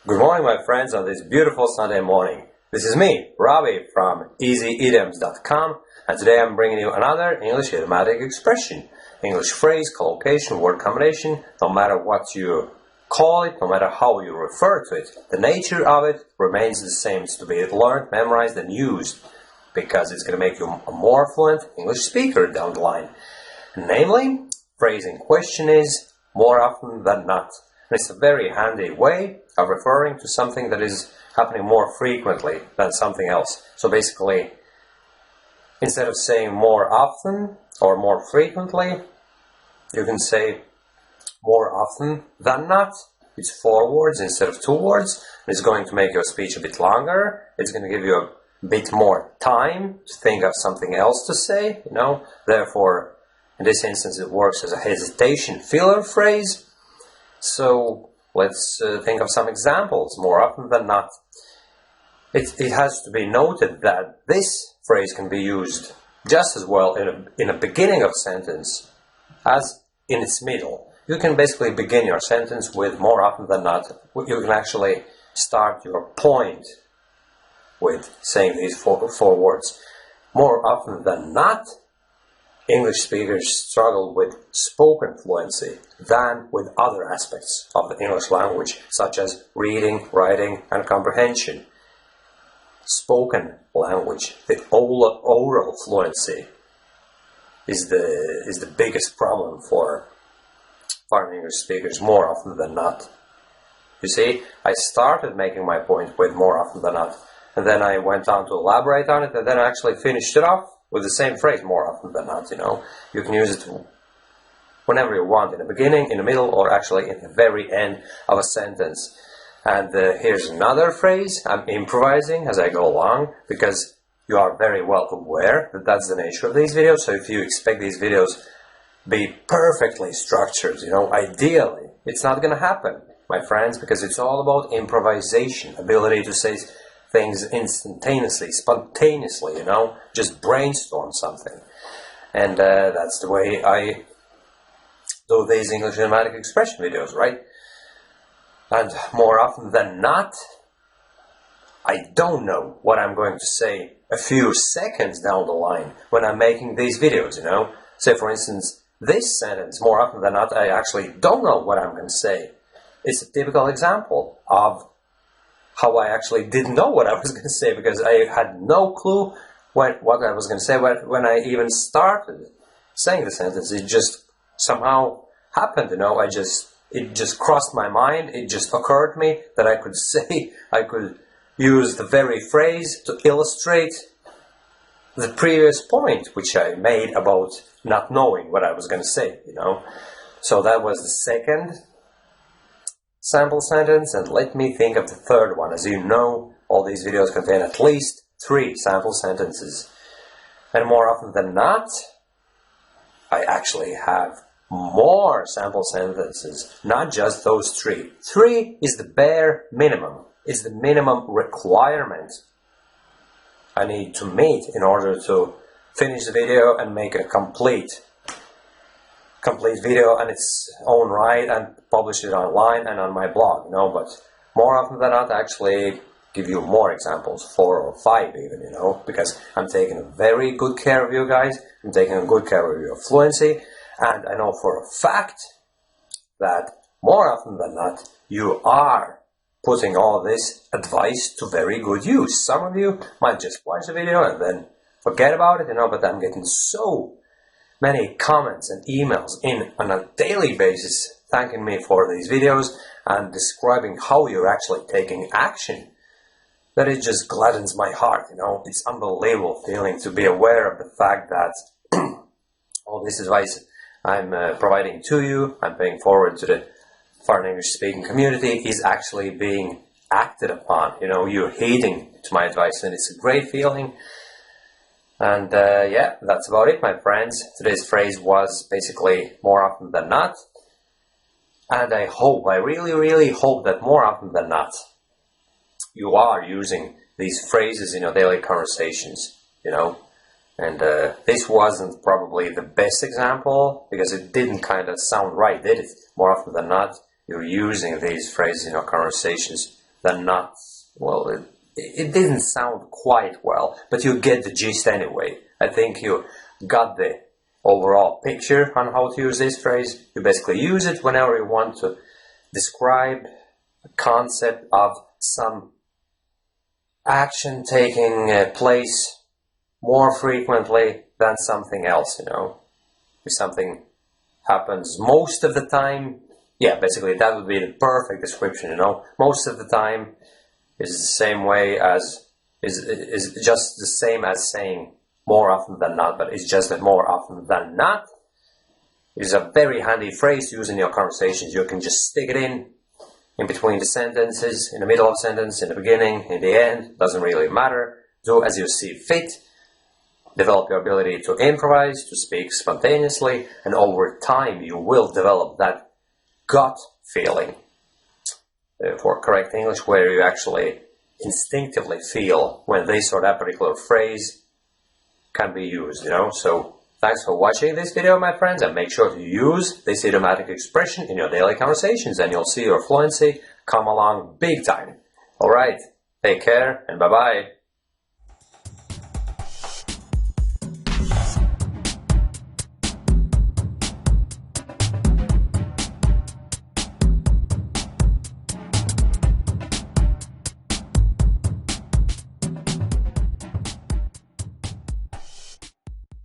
Good morning, my friends, on this beautiful Sunday morning. This is me, Robbie, from EasyIdioms.com, and today I'm bringing you another English idiomatic expression. English phrase, collocation, word combination, no matter what you call it, no matter how you refer to it, the nature of it remains the same. It's to be learned, memorized, and used, because it's going to make you a more fluent English speaker down the line. Namely, phrase in question is more often than not. And it's a very handy way of referring to something that is happening more frequently than something else. So basically, instead of saying more often or more frequently, you can say more often than not. It's 4 words instead of 2 words. It's going to make your speech a bit longer. It's going to give you a bit more time to think of something else to say, Therefore, in this instance, it works as a hesitation filler phrase. So let's think of some examples. More often than not, it has to be noted that this phrase can be used just as well in a beginning of a sentence as in its middle. You can basically begin your sentence with more often than not. You can actually start your point with saying these four words. More often than not, English speakers struggle with spoken fluency than with other aspects of the English language, such as reading, writing, and comprehension. Spoken language, the oral fluency, is the biggest problem for foreign English speakers more often than not. You see, I started making my point with more often than not, and then I went on to elaborate on it, and then I actually finished it off with the same phrase, more often than not, You can use it whenever you want, in the beginning, in the middle, or actually in the very end of a sentence. And here's another phrase. I'm improvising as I go along, because you are very well aware that that's the nature of these videos. So if you expect these videos be perfectly structured, ideally, it's not going to happen, my friends, because it's all about improvisation, ability to say things instantaneously, spontaneously, just brainstorm something. And that's the way I do these English idiomatic expression videos, right? And more often than not, I don't know what I'm going to say a few seconds down the line when I'm making these videos, Say, for instance, this sentence, more often than not, I actually don't know what I'm going to say. It's a typical example of how I actually didn't know what I was going to say, because I had no clue what I was going to say when I even started saying the sentence. It just somehow happened, it just crossed my mind. It just occurred to me that I could use the very phrase to illustrate the previous point which I made about not knowing what I was going to say, So that was the second sample sentence, and let me think of the third one. As you know, all these videos contain at least 3 sample sentences. And more often than not, I actually have more sample sentences, not just those 3. 3 is the bare minimum. It's the minimum requirement I need to meet in order to finish the video and make a complete video on its own right and publish it online and on my blog, But more often than not, I actually give you more examples, 4 or 5 even, because I'm taking very good care of you guys. I'm taking good care of your fluency, and I know for a fact that more often than not, you are putting all this advice to very good use. Some of you might just watch the video and then forget about it, but I'm getting so many comments and emails on a daily basis thanking me for these videos and describing how you're actually taking action, that it just gladdens my heart, It's unbelievable feeling to be aware of the fact that all this advice I'm providing to you, I'm paying forward to the foreign English speaking community, is actually being acted upon. You're heeding to my advice, and it's a great feeling. And yeah, that's about it, my friends. Today's phrase was basically more often than not. And I really, really hope that more often than not, you are using these phrases in your daily conversations, And this wasn't probably the best example, because it didn't kind of sound right, did it? More often than not, you're using these phrases in your conversations than not. Well, it didn't sound quite well, but you get the gist anyway. I think you got the overall picture on how to use this phrase. You basically use it whenever you want to describe a concept of some action taking place more frequently than something else, you know. If something happens most of the time, yeah, basically that would be the perfect description, you know. Most of the time is the same way as, is just the same as saying more often than not, but it's just that more often than not is a very handy phrase to use in your conversations. You can just stick it in between the sentences, in the middle of a sentence, in the beginning, in the end, doesn't really matter. Do as you see fit. Develop your ability to improvise, to speak spontaneously, and over time you will develop that gut feeling for correct English, where you actually instinctively feel when this or that particular phrase can be used, you know. So thanks for watching this video, my friends, and make sure to use this idiomatic expression in your daily conversations, and you'll see your fluency come along big time. Alright, take care and bye-bye.